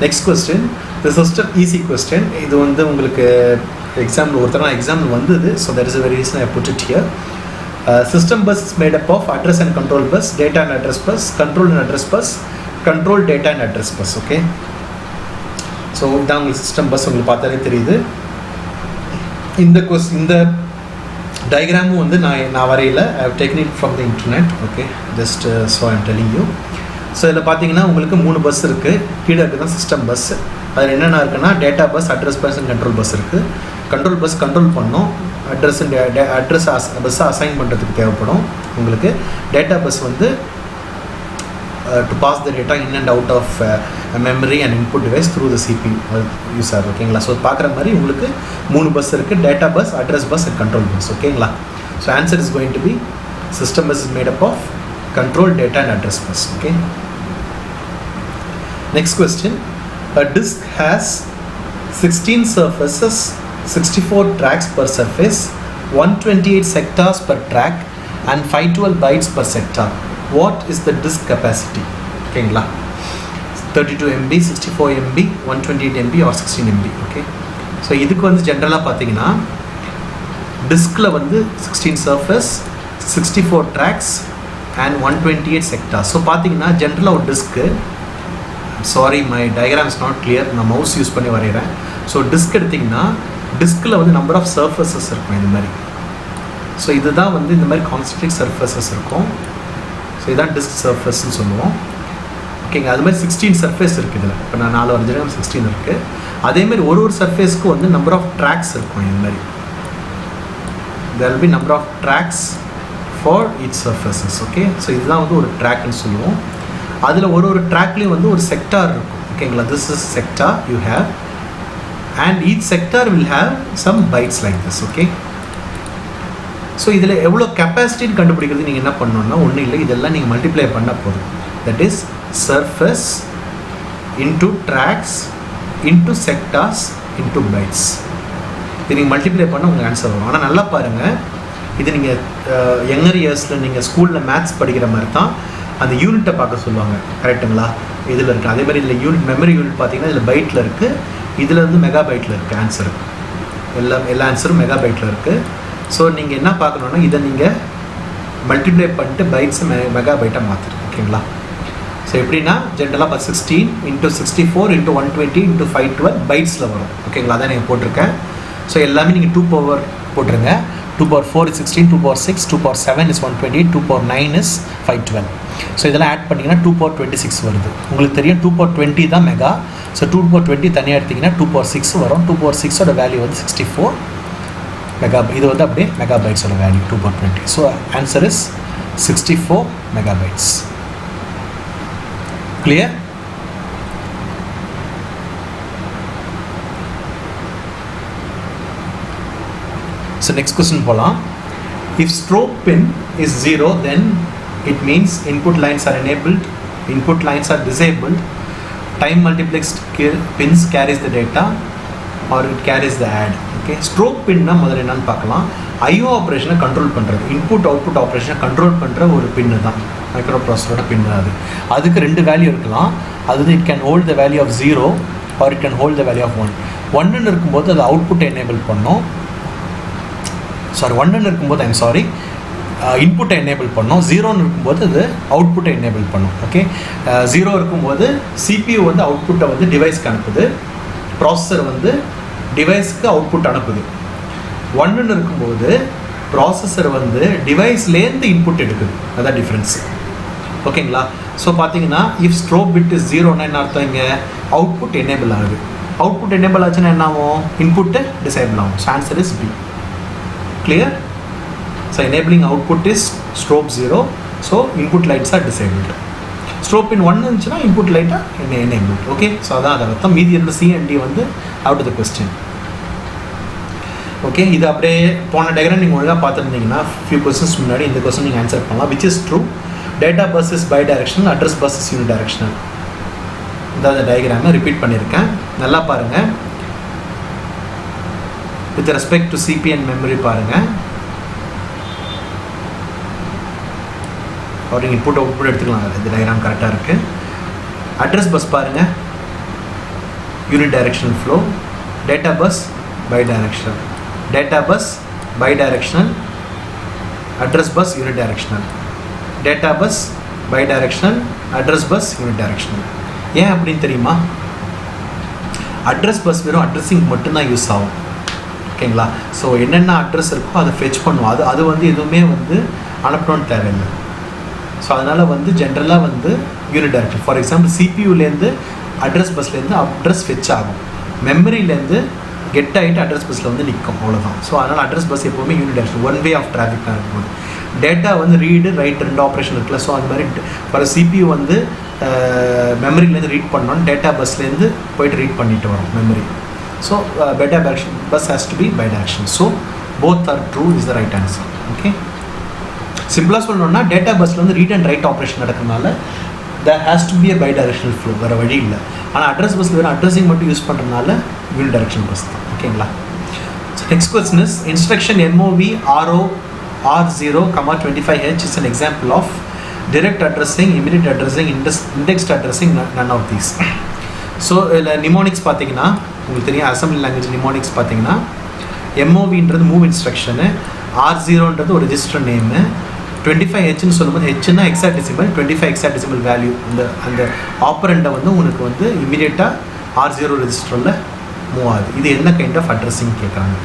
next question. This is just an easy question. இது வந்து உங்களுக்கு எக்ஸாம்பிள் ஒருத்தர் எக்ஸாம்பிள் வந்தது. So that is a very reason I put it here. System bus is made up of address and control bus, data and address bus, control and address bus, control data and address bus. Okay, so இதான் உங்களுக்கு system bus உங்களுக்கு பார்த்தாலே தெரியுது. இந்த டயக்ராமும் வந்து நான் வரையில, I have taken it from the internet. Okay, just so I am telling you. So இதில் பார்த்தீங்கன்னா உங்களுக்கு 3 பஸ் இருக்குது. கீழே இருக்குது தான் சிஸ்டம் பஸ். அதில் என்னென்ன இருக்குன்னா data bus, address bus and control bus இருக்குது. கண்ட்ரோல் பஸ் கண்ட்ரோல் பண்ணோம், அட்ரஸ் பஸ்ஸை அசைன் பண்ணுறதுக்கு தேவைப்படும் உங்களுக்கு. டேட்டா பஸ் வந்து to pass the data in and out of a memory and input device through the CPU user. ஓகேங்களா. So பார்க்குற மாதிரி உங்களுக்கு 3 பஸ் இருக்குது, data bus, address bus and control bus. ஓகேங்களா. So answer is going to be system bus is made up of control, data and address bus. Okay, next question. A disk has 16 surfaces, 64 tracks per surface, 128 sectors per track and 512 bytes per sector. What is the disk capacity? ஓகேங்களா. 32 MB, 64 MB, 128 MB or 16 MB. Okay, so இதுக்கு வந்து ஜென்ரலாக பார்த்தீங்கன்னா டிஸ்கில் வந்து 16 surface, 64 tracks and 128 sectors. So பார்த்தீங்கன்னா ஜென்ரலாக ஒரு disc, sorry my diagram is not clear, நான் மவுஸ் யூஸ் பண்ணி வரைகிறேன். ஸோ டிஸ்க் எடுத்திங்கன்னா டிஸ்கில் வந்து நம்பர் ஆஃப் சர்ஃபேசஸ் இருக்கும் இந்த மாதிரி. ஸோ இதுதான் வந்து இந்த மாதிரி கான்சென்ட்ரிக் சர்ஃபேசஸ் இருக்கும். ஸோ இதுதான் டிஸ்க் சர்ஃபேஸ்ன்னு சொல்லுவோம். ஓகேங்க. அது மாதிரி 16 சர்ஃபேஸ் இருக்குது இதில். இப்போ நான் 4 வரைஞ்சிருக்கேன், 16 இருக்குது. அதேமாதிரி ஒரு சர்ஃபேஸ்க்கு வந்து நம்பர் ஆஃப் ட்ராக்ஸ் இருக்கும். இது மாதிரி there will be number of tracks for each surfaces. Okay, so இதுதான் வந்து ஒரு ட்ராக்னு சொல்லுவோம். அதில் ஒரு ட்ராக்லேயும் வந்து ஒரு செக்டார் இருக்கும். ஓகேங்களா, this is sector you have and each sector will have some bytes like this. Okay, so இதில் எவ்வளோ கெப்பாசிட்டின்னு கண்டுபிடிக்கிறது நீங்கள் என்ன பண்ணணுன்னா ஒன்றும் இல்லை, இதெல்லாம் நீங்கள் மல்டிப்ளை பண்ணால் போதும். That is surface into tracks into sectors into bytes. இது நீங்கள் மல்டிப்ளை பண்ண உங்களுக்கு ஆன்சர் வரும். ஆனால் நல்லா பாருங்கள், இது நீங்கள் யங்கர் இயர்ஸில் நீங்கள் ஸ்கூலில் மேத்ஸ் படிக்கிற மாதிரி தான் அந்த யூனிட்டை பார்க்க சொல்லுவாங்க. கரெக்டுங்களா? இதில் இருக்குது. அதே மாதிரி இதில் யூனிட், மெமரி யூனிட் பார்த்தீங்கன்னா இதில் பைட்டில் இருக்குது, இதில் வந்து மெகா பைட்டில் இருக்குது ஆன்சரு. எல்லா ஆன்சரும் மெகா பைட்டில் இருக்குது. ஸோ நீங்கள் என்ன பார்க்கணுன்னா இதை நீங்கள் மல்டிப்ளை பண்ணிட்டு பைட்ஸை மெகா பைட்டாக மாற்றிடும். ஓகேங்களா? ஸோ எப்படின்னா ஜென்ரலாக 16 × 64 × 120 × 512 பைட்ஸில் வரும். ஓகேங்களா? அதான் நீங்கள் போட்டிருக்கேன். ஸோ எல்லாமே நீங்கள் 2 பவர் போட்டுருங்க. 2 power 4 is 16, 2 power 6, 2 power 7 is 128, 2 power 9 is 512. So இதெல்லாம் ஆட் பண்ணிங்கன்னா 2 power 26 வருது. உங்களுக்கு தெரியும் 2 power 20 தான் மெகா. ஸோ 2 power 20 தனியாக எடுத்திங்கன்னா 2 power 6 வரும். 2 power 6ஓட வேல்யூ வந்து 64 மெகா. இது வந்து அப்படியே மெகா பைட்ஸோட value 2 power 20. So answer is 64 mega bytes. Clear? So next question போலாம். If strobe pin is 0, then it means input lines are enabled, input lines are disabled, time multiplexed pins carries the data or it carries the add. Okay, strobe pin na முதல்ல என்னன்னு பார்க்கலாம். IO ஆப்ரேஷனை control பண்ணுறது, input output ஆப்ரேஷனை control பண்ணுற ஒரு பின்னு தான் micro ப்ராசஸரோட பின். அதுக்கு 2 value இருக்கலாம். அது it can hold the value of 0 or it can hold the value of 1. 1ன்னு இருக்கும்போது அது அவுட்புட்டை எனேபிள் பண்ணும். சாரி, 1ன்னு இருக்கும்போது இன்புட்டை எனேபிள் பண்ணோம். 0ன்னு இருக்கும்போது அது அவுட்புட்டை எனேபிள் பண்ணும். ஓகே, 0 இருக்கும்போது CPU வந்து அவுட்புட்டை வந்து டிவைஸ்க்கு அனுப்புது, ப்ராசஸர் வந்து டிவைஸ்க்கு அவுட்புட் அனுப்புது. 1ன்னு இருக்கும்போது ப்ராசஸர் வந்து டிவைஸ்லேருந்து இன்புட் எடுக்குது. அதான் டிஃப்ரென்ஸ். ஓகேங்களா? ஸோ பார்த்தீங்கன்னா இஃப் ஸ்ட்ரோப் பிட் இஸ் 0ன்னா என்ன அர்த்தம்? இங்கே அவுட்புட் எனேபிள் ஆகுது. அவுட்புட் எனேபிள் ஆச்சுன்னா என்ன ஆகும்? இன்புட்டு டிசேபிள் ஆகும். So answer is B. Clear? So enabling output is strobe 0, so input lights are disabled. Strobe pin 1 இருந்துச்சுன்னா input light enabled. Okay, so அதான் அதை அர்த்தம். மீதி இருந்த C and D வந்து out of the question. Okay, இது அப்படியே போன டயக்ராம் நீங்கள் ஒழுங்காக பார்த்துருந்தீங்கன்னா few questions முன்னாடி இந்த question நீங்கள் ஆன்சர் பண்ணலாம். which is true? Data bus is bidirectional, address bus is unidirectional. இந்த டயக்ராமை ரிப்பீட் பண்ணியிருக்கேன், நல்லா பாருங்கள். with respect to CPU and memory பாருங்கள். அவருக்கு இன்புட் அவுட்புட் எடுத்துக்கலாம். இந்த டயக்ராம் கரெக்டாக இருக்குது. அட்ரஸ் பஸ் பாருங்கள், unidirectional flow. Data bus bidirectional, data bus bidirectional, address bus unidirectional, data bus bidirectional, address bus unidirectional. ஏன் அப்படின்னு தெரியுமா? அட்ரஸ் பஸ் வெறும் அட்ரஸிங் மட்டும்தான் யூஸ் ஆகும். ஓகேங்களா? ஸோ என்னென்ன அட்ரஸ் இருக்கோ அதை ஃபெச் பண்ணுவோம். அது வந்து எதுவுமே வந்து அனுப்பணும்னு தேவையில்லை. ஸோ அதனால் வந்து ஜென்ரலாக வந்து யூனிட் டைரக்ஷன். ஃபார் எக்ஸாம்பிள் சிபியூலேருந்து அட்ரஸ் பஸ்லேருந்து அட்ரஸ் ஃபெச் ஆகும், மெமரியிலேருந்து கெட் ஆகிட்டு அட்ரஸ் பஸ்ஸில் வந்து நிற்கும், அவ்வளோதான். ஸோ அதனால் அட்ரஸ் பஸ் எப்போவுமே unidirection, one way of டிராஃபிக்காக இருக்கும்போது. டேட்டா வந்து ரீடு ரைட் 2 ஆப்ரேஷன் இருக்குல்ல. ஸோ அந்த மாதிரி ஃபார் சிபியூ வந்து மெமரியிலேருந்து ரீட் பண்ணோன்னு டேட்டா பஸ்லேருந்து போயிட்டு ரீட் பண்ணிட்டு வரும் memory. So data bus has to be bidirectional. So both are true is the right answer. Okay. சிம்பிளாக சொல்லணும்னா டேட்டா பஸ்ஸில் வந்து ரீட் அண்ட் ரைட் ஆப்ரேஷன் நடக்கிறதுனால there has to be a bidirectional flow, வேறு வழி இல்லை. ஆனால் அட்ரஸ் பஸ்ஸில் வெறும் அட்ரஸிங் மட்டும் யூஸ் பண்ணுறதுனால unidirectional பஸ் தான். ஓகேங்களா? So next question is instruction MOV RO R0, 25H is an example of direct addressing, immediate addressing, indexed addressing, none of these. So இதில் நிமோனிக்ஸ் பார்த்தீங்கன்னா உங்களுக்கு தெரியும், அசம்பிளி லாங்குவேஜ் நிமோனிக்ஸ் பார்த்தீங்கன்னா MOVன்றது move instruction, R0ன்றது ஒரு register name, 25Hன்னு சொல்லும்போது ஹெச்னா hexadecimal, 25 hexadecimal value. அந்த ஆப்பரண்டை வந்து உங்களுக்கு வந்து இமீடியட்டாக R0 ரெஜிஸ்டரில் மூவ் ஆகுது. இது என்ன கைண்ட் ஆஃப் அட்ரஸிங் கேட்குறாங்க.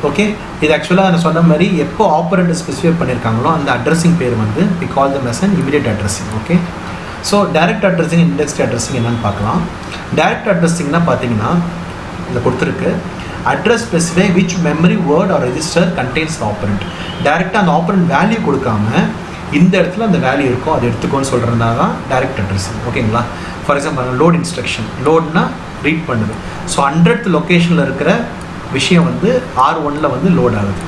ஓகே, இது ஆக்சுவலாக நான் சொன்ன மாதிரி எப்போ ஆப்பரண்ட் ஸ்பெசிஃபை பண்ணியிருக்காங்களோ அந்த அட்ரஸிங் பேர் வந்து we call them as an immediate addressing. Okay, so direct addressing indexed addressing என்னென்னு பார்க்கலாம். டைரக்ட் அட்ரஸிங்னா பார்த்தீங்கன்னா இதில் கொடுத்துருக்கு address specify which memory word or register contains operand. டைரெக்டாக அந்த ஆப்பரண்ட் வேல்யூ கொடுக்காம இந்த இடத்துல அந்த வேல்யூ இருக்கும் அது எடுத்துக்கோன்னு சொல்கிறதுனால தான் டைரக்ட் அட்ரஸிங். ஓகேங்களா? ஃபார் எக்ஸாம்பிள் லோட் இன்ஸ்ட்ரக்ஷன், லோட்னா ரீட் பண்ணுது. ஸோ 100th லொக்கேஷனில் இருக்கிற விஷயம் வந்து R1ல் வந்து லோட் ஆகுது.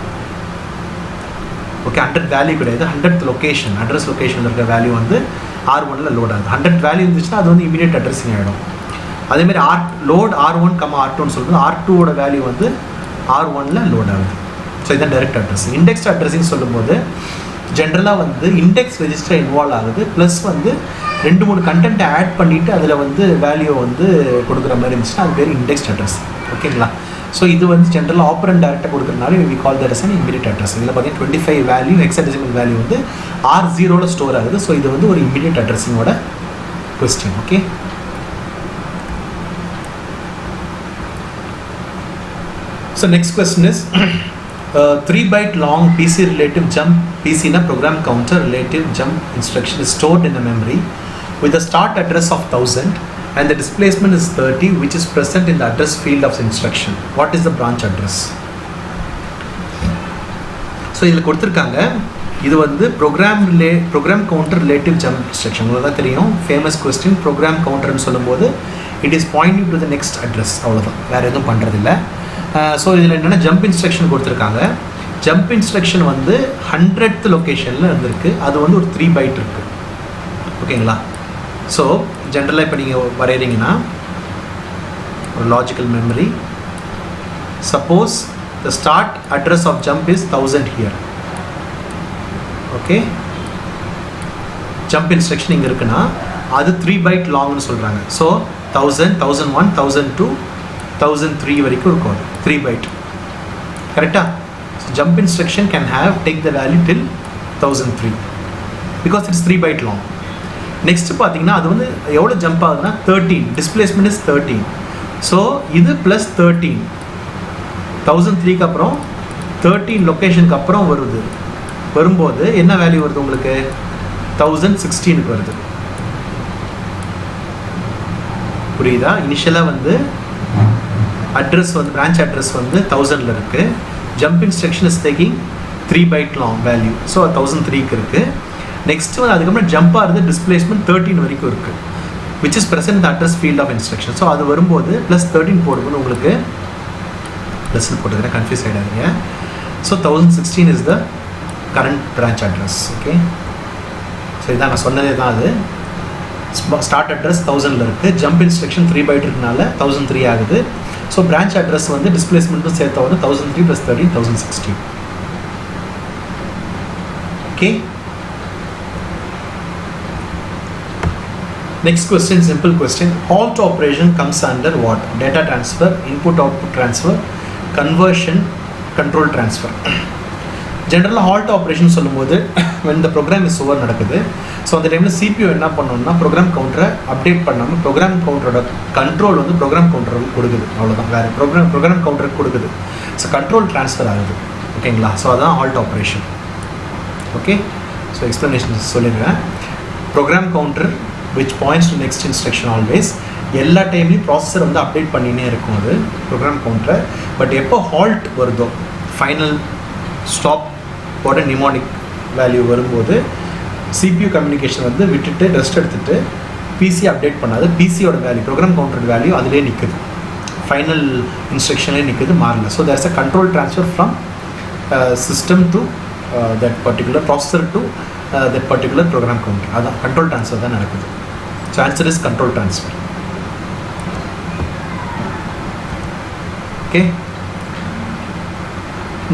ஓகே, 100 வேல்யூ கிடையாது, 100th லொக்கேஷன் அட்ரஸ் லொக்கேஷனில் இருக்கிற வேல்யூ வந்து R1ல் லோட் ஆகுது. 100 வேல்யூ இருந்துச்சுன்னா அது வந்து இமீடியட் அட்ரஸிங் ஆகிடும். அதேமாதிரி லோட் R1, R2ன்னு சொல்லும்போது R2ஓட வேல்யூ வந்து R1ல் லோட் ஆகுது. ஸோ இதுதான் டைரக்ட் அட்ரஸிங். இண்டெக்ஸ்ட் அட்ரஸிங் சொல்லும்போது ஜென்ரலாக வந்து இண்டெக்ஸ் ரெஜிஸ்டர் இன்வால்வ் ஆகுது, ப்ளஸ் வந்து 2-3 கண்டென்ட்டை ஆட் பண்ணிவிட்டு அதில் வந்து வேல்யூ வந்து கொடுக்குற மாதிரி இருந்துச்சுன்னா அது பேர் இண்டெக்ஸ்ட் அட்ரஸ். ஓகேங்களா? ஸோ இது வந்து ஜென்ரலாக ஆப்பரண்ட் டேரெக்டாக கொடுக்குறதுனால we call that as an immediate address. இதில் பார்த்தீங்கன்னா 25 வேல்யூ ஹெக்ஸாடெசிமல் வேல்யூ வந்து R0ல் ஸ்டோர் ஆகுது. ஸோ இது வந்து ஒரு இமீடியட் அட்ரஸிங்கோட question. Okay, so next question is 3 byte long PC relative jump, PC na program counter relative jump instruction is stored in the memory with the start address of 1000 and the displacement is 30 which is present in the address field of the instruction. What is the branch address? So இதில் கொடுத்துருக்காங்க இது வந்து program counter relative jump instruction. உங்களுக்கு தான் தெரியும், famous question. Program கவுண்டர்னு சொல்லும்போது it is pointing to the next address, அவ்வளோதான், வேறு எதுவும் பண்ணுறதில்ல. ஸோ இதில் என்னென்னா ஜம்ப் இன்ஸ்ட்ரக்ஷன் கொடுத்துருக்காங்க. ஜம்ப் இன்ஸ்ட்ரக்ஷன் வந்து 100th லொக்கேஷனில் இருந்திருக்கு, அது வந்து ஒரு 3 byte இருக்குது. ஓகேங்களா? ஸோ ஜென்ரலாக இப்போ நீங்கள் வரைகிறீங்கன்னா ஒரு logical memory, suppose the start address of jump is 1000 here. Okay, jump instruction இங்கே இருக்குன்னா அது 3 byte லாங்னு சொல்கிறாங்க. ஸோ 1000, 1001, 1002, 1003 வரைக்கும் இருக்கும், அது 3 byte. கரெக்டாக? So jump instruction can take the value till 1003 because it's 3 byte long. Next பார்த்தீங்கன்னா அது வந்து எவ்வளோ ஜம்ப் ஆகுதுன்னா 13, டிஸ்பிளேஸ்மெண்ட் இஸ் 13. ஸோ இது ப்ளஸ் 13, 1003க்கு அப்புறம் 13 லொக்கேஷனுக்கு அப்புறம் வரும்போது என்ன வேல்யூ வருது உங்களுக்கு? 1016க்கு வருது. புரியுதா? இனிஷியலாக வந்து அட்ரஸ் வந்து பிரான்ச் அட்ரஸ் வந்து 1000ல் இருக்குது. Jump instruction is taking 3 byte long value, so 1003க்கு இருக்குது. நெக்ஸ்ட் வந்து அதுக்கப்புறம் ஜம்ப் ஆகுது, டிஸ்பிளேஸ்மெண்ட் 13 வரைக்கும் இருக்குது, which is present the address field of instruction. So அது வரும்போது ப்ளஸ் 13 போடும்போது உங்களுக்கு ப்ளஸ்ன்னு போட்டுக்கிறேன், கன்ஃபியூஸ் ஆகிடாதீங்க. So 1016 is the current branch address. Okay, so இதான் நான் சொன்னதே தான். அது ஸ்டார்ட் அட்ரஸ் 1000ல் இருக்குது, ஜம்ப் இன்ஸ்ட்ரக்ஷன் 3 byte இருக்கனால 1003 ஆகுது. ஸோ பிரான்ச் அட்ரஸ் வந்து டிஸ்பிளேஸ்மெண்ட்டும் சேர்த்தா வந்து 1003 + 13, 1016. Okay, next question, simple question. Halt operation comes under what? Data transfer, input output transfer, conversion, control transfer. ஜென்ரலாக ஹால்ட் ஆப்ரேஷன் சொல்லும்போது when the program is over நடக்குது. So அந்த டைமில் CPU என்ன பண்ணணும்னா ப்ரோக்ராம் கவுண்டரை அப்டேட் பண்ணாமல் ப்ரோக்ராம் கவுண்டரோட கண்ட்ரோல் வந்து ப்ரோக்ராம் கவுண்டருக்கு கொடுக்குது, அவ்வளோதான், வேறு ப்ரோக்ராம் கவுண்டருக்கு கொடுக்குது. ஸோ கண்ட்ரோல் ட்ரான்ஸ்ஃபர் ஆகுது. ஓகேங்களா? ஸோ அதுதான் halt operation. Okay, so explanation சொல்லிடுறேன். Program counter which points to next instruction always. எல்லா டைம்லையும் ப்ராசஸர் வந்து அப்டேட் பண்ணினே இருக்கும் அது ப்ரோக்ராம் கவுண்டரை. பட் எப்போ ஹால்ட் வருதோ, ஃபைனல் ஸ்டாப் போட நிமோனிக் வேல்யூ வரும்போது CPU கம்யூனிகேஷன் வந்து விட்டுட்டு ரெஸ்ட் எடுத்துகிட்டு பிசி அப்டேட் பண்ணாது. பிசியோட வேல்யூ, ப்ரோக்ராம் கவுண்டர் வேல்யூ அதிலே நிற்குது, ஃபைனல் இன்ஸ்ட்ரக்ஷன்லேயே நிற்குது, மாறல. So there's a control transfer from system to that particular processor to that particular program counter. அதான் கண்ட்ரோல் ட்ரான்ஸ்ஃபர் தான் நடக்குது. So answer is control transfer. Okay.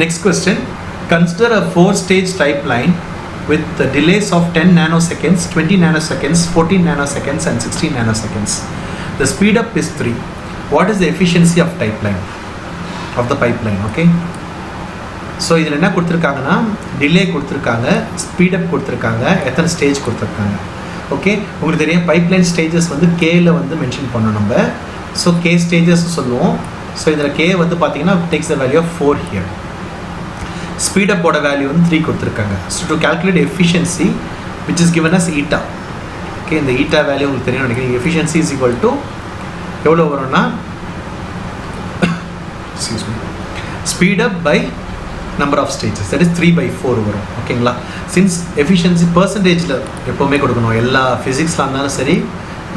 Next question. Consider a 4-stage type line with the delays of 10 nanoseconds, 20 nanoseconds, 14 nanoseconds and 16 nanoseconds. The speed up is 3. What is the efficiency of type line, of the pipeline? Okay. So இதில் என்ன கொடுத்துருக்காங்கன்னா delay கொடுத்துருக்காங்க, speed up கொடுத்துருக்காங்க, எத்தனை stage கொடுத்துருக்காங்க. Okay, உங்களுக்கு தெரியும் pipeline stages வந்து கேல வந்து மென்ஷன் பண்ணோம் நம்ம. ஸோ கே ஸ்டேஜஸ் சொல்லுவோம். ஸோ இதில் கே வந்து பார்த்தீங்கன்னா takes the value of 4 here. ஸ்பீடப்போட வேல்யூ வந்து 3 கொடுத்துருக்காங்க. So to calculate efficiency which is given as eta. Okay இந்த ஈட்டா வேல்யூ உங்களுக்கு தெரியும் நினைக்கிறேன். எஃபிஷியன்சி இஸ் ஈக்குவல் டு எவ்வளோ வரும்னா speed up by number of stages, that is 3/4 வரும். ஓகேங்களா? சின்ஸ் எஃபிஷியன்சி பர்சன்டேஜில் எப்போவுமே கொடுக்கணும், எல்லா ஃபிசிக்ஸில் இருந்தாலும் சரி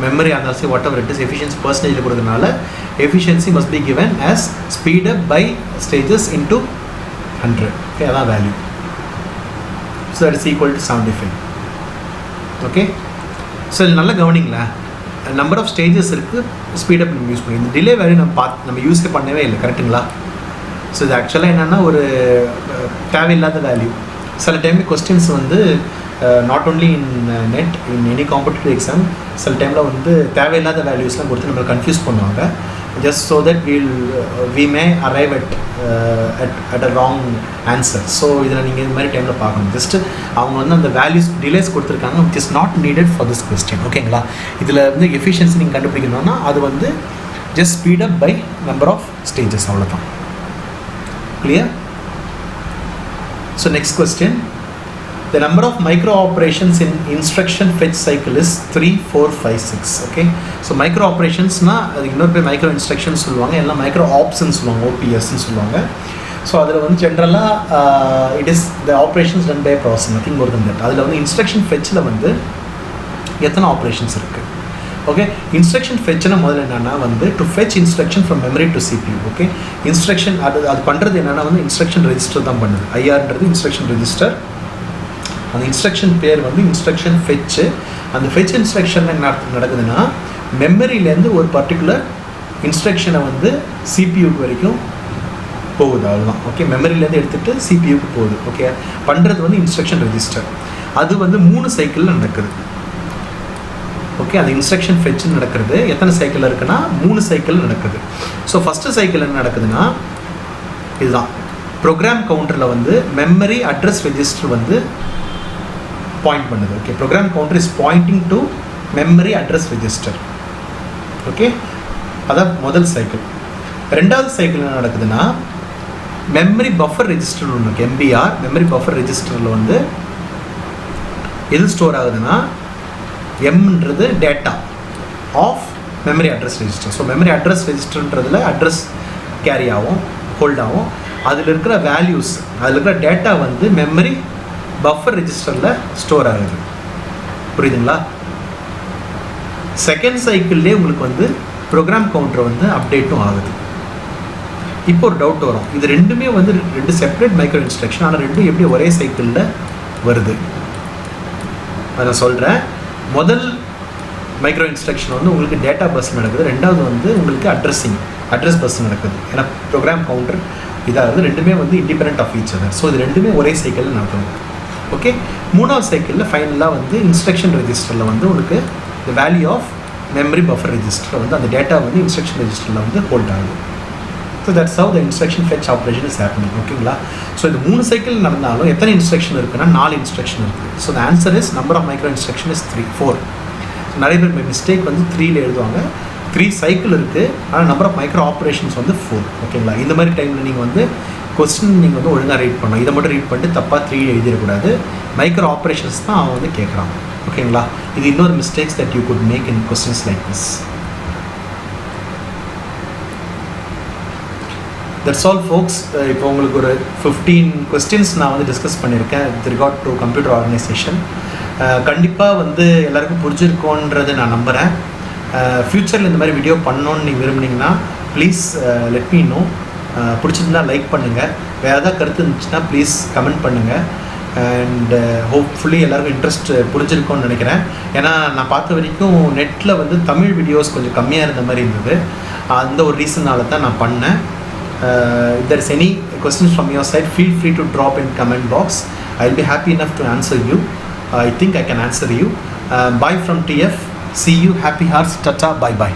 மெமரியாக இருந்தாலும் சரி whatever it is, efficiency பர்சன்டேஜில் கொடுக்கறதுனால efficiency must be given as speed up by stages into 100. Okay, அதான் value. So that is equal to 75. Okay, so இது நல்லா கவனிங்களேன். நம்பர் ஆஃப் ஸ்டேஜஸ் இருக்குது, ஸ்பீட் அப் நம்ம யூஸ் பண்ணி, இந்த டிலே வேல்யூ நம்ம யூஸே பண்ணவே இல்லை. கரெக்டுங்களா? ஸோ இது ஆக்சுவலாக என்னென்னா ஒரு தேவையில்லாத வேல்யூ. சில டைமில் கொஸ்டின்ஸ் வந்து not only in NET, in any competitive exam சில டைமில் வந்து தேவையில்லாத வேல்யூஸ்லாம் கொடுத்து நம்மளை கன்ஃபியூஸ் பண்ணுவாங்க. Just so that we may arrive at a wrong answer. So இதில் நீங்கள் இது மாதிரி டைமில் பார்க்கணும். ஜஸ்ட்டு அவங்க வந்து அந்த வேல்யூஸ் டிலேஸ் கொடுத்துருக்காங்க which is not needed for this question. ஓகேங்களா? இதில் வந்து எஃபிஷியன்சி நீங்கள் கண்டுபிடிக்கணும்னா அது வந்து just speed up by number of stages, அவ்வளோதான். Clear? So next question, the number of micro operations in instruction fetch cycle is 3, 4, 5, 6. Okay, so micro operations na adu innor pe micro instructions solluvaanga, ella micro ops nu solluvaanga, OPS nu solluvaanga. So adula vandu generally it is the operations done by a process, nothing more than that. adula vandu instruction fetch la vandu எத்தனை operations இருக்குது. Okay, instruction ஃபெட்ச்னா முதல்ல என்னென்னா வந்து to fetch instruction from memory to CPU. Okay, instruction அது பண்ணுறது என்னென்னா வந்து instruction register தான் பண்ணுது. ஐஆர்ன்றது இன்ஸ்ட்ரக்ஷன் ரெஜிஸ்டர். அந்த இன்ஸ்ட்ரக்ஷன் பேர் வந்து இன்ஸ்ட்ரக்ஷன் ஃபெட்ச்சு. அந்த ஃபெட்ச் இன்ஸ்ட்ரக்ஷன் என்ன நடக்குதுன்னா மெமரியிலேருந்து ஒரு பர்டிகுலர் இன்ஸ்ட்ரக்ஷனை வந்து சிபியூக்கு வரைக்கும் போகுது, அவ்வளோதான். ஓகே, மெமரியிலேருந்து எடுத்துகிட்டு சிபியூக்கு போகுது. ஓகே, பண்ணுறது வந்து இன்ஸ்ட்ரக்ஷன் ரெஜிஸ்டர். அது வந்து 3 சைக்கிளில் நடக்குது. ஓகே, அது இன்ஸ்ட்ரக்ஷன் ஃபெட்ச் நடக்கிறது எத்தனை சைக்கிள் இருக்குன்னா 3 சைக்கிள் நடக்குது. ஸோ ஃபஸ்ட்டு சைக்கிள் என்ன நடக்குதுன்னா இதுதான் ப்ரோக்ராம் கவுண்டரில் வந்து மெமரி அட்ரஸ் ரெஜிஸ்டர் வந்து பாயிண்ட் பண்ணுது. Okay, program counter is pointing to memory address register. Okay, அதான் முதல் சைக்கிள். ரெண்டாவது சைக்கிள் என்ன நடக்குதுன்னா மெமரி பஃபர் ரெஜிஸ்டர் ஒன்று இருக்குது, MBR மெமரி பஃபர் ரெஜிஸ்டரில் வந்து எது ஸ்டோர் ஆகுதுன்னா எம்ன்றது data of memory address register. So memory address ரெஜிஸ்டர்ன்றதில் அட்ரஸ் கேரி ஆகும், ஹோல்ட் ஆகும். அதில் இருக்கிற வேல்யூஸ், அதில் இருக்கிற டேட்டா வந்து மெமரி பஃபர் ரெஜிஸ்டரில் ஸ்டோர் ஆகுது. புரியுதுங்களா? செகண்ட் சைக்கிள்லேயே உங்களுக்கு வந்து ப்ரோக்ராம் கவுண்டர் வந்து அப்டேட்டும் ஆகுது. இப்போ ஒரு டவுட் வரும், இது ரெண்டுமே வந்து 2 செப்பரேட் மைக்ரோ இன்ஸ்ட்ரக்ஷன், ஆனால் ரெண்டும் எப்படி ஒரே சைக்கிளில் வருது? அதை நான் சொல்கிறேன். முதல் மைக்ரோ இன்ஸ்ட்ரக்ஷன் வந்து உங்களுக்கு டேட்டா பஸ் நடக்குது, ரெண்டாவது வந்து உங்களுக்கு அட்ரஸ் பஸ் நடக்குது. ஏன்னா ப்ரோக்ராம் கவுண்டர் இதாவது ரெண்டுமே வந்து independent of each other. So இது ரெண்டுமே ஒரே சைக்கிளில் நடக்குது. ஓகே, மூணாவது சைக்கிளில் ஃபைனலாக வந்து இன்ஸ்ட்ரக்ஷன் ரெஜிஸ்டரில் வந்து உங்களுக்கு the value of memory buffer register வந்து அந்த டேட்டா வந்து இன்ஸ்ட்ரக்ஷன் ரெஜிஸ்டரில் வந்து ஹோல்ட் ஆகுது. So that's how the instruction fetch operation is happening. ஓகேங்களா? ஸோ இது 3 சைக்கிள் நடந்தாலும் எத்தனை இன்ஸ்ட்ரக்ஷன் இருக்குன்னா 4 இன்ஸ்ட்ரக்ஷன் இருக்குது. So the answer is number of micro instruction is 3, 4. ஸோ நிறைய பேர் மிஸ்டேக் வந்து 3ல் எழுதுவாங்க. 3 சைக்கிள் இருக்குது, ஆனால் நம்பர் ஆஃப் மைக்ரோ ஆப்ரேஷன்ஸ் வந்து 4. ஓகேங்களா? இந்த மாதிரி டைமில் நீங்கள் வந்து கொஸ்டின் நீங்கள் வந்து ஒழுங்காக ரீட் பண்ணணும். இதை மட்டும் ரீட் பண்ணிட்டு தப்பாக 3 எழுதிடக்கூடாது. மைக்ரோ ஆப்ரேஷன்ஸ் தான் அவன் வந்து கேட்குறான். ஓகேங்களா? இது இன்னொரு mistakes that you could make in questions like this. That's all folks. இப்போ உங்களுக்கு ஒரு 15 கொஸ்டின்ஸ் நான் வந்து டிஸ்கஸ் பண்ணியிருக்கேன் with regard to computer organisation. கண்டிப்பாக வந்து எல்லாருக்கும் புரிஞ்சிருக்கோன்றது நான் நம்புகிறேன். ஃப்யூச்சரில் இந்த மாதிரி வீடியோ பண்ணணுன்னு நீங்கள் விரும்புனீங்கன்னா ப்ளீஸ் லெட் மீ நோ. பிடிச்சிருந்தா லைக் பண்ணுங்கள். வேறு ஏதாவது கருத்து இருந்துச்சுன்னா ப்ளீஸ் கமெண்ட் பண்ணுங்கள். அண்ட் ஹோப்ஃபுல்லி எல்லாருக்கும் இன்ட்ரெஸ்ட் புரிஞ்சிருக்கோன்னு நினைக்கிறேன். ஏன்னா நான் பார்த்த வரைக்கும் நெட்டில் வந்து தமிழ் வீடியோஸ் கொஞ்சம் கம்மியாக இருந்த மாதிரி இருந்தது. அந்த ஒரு ரீசனால் தான் நான் பண்ணேன். If there is any questions from your side, feel free to drop in comment box. I'll be happy enough to answer you. I think I can answer you. Bye from TF. See you. Happy hearts. Tata. Bye bye.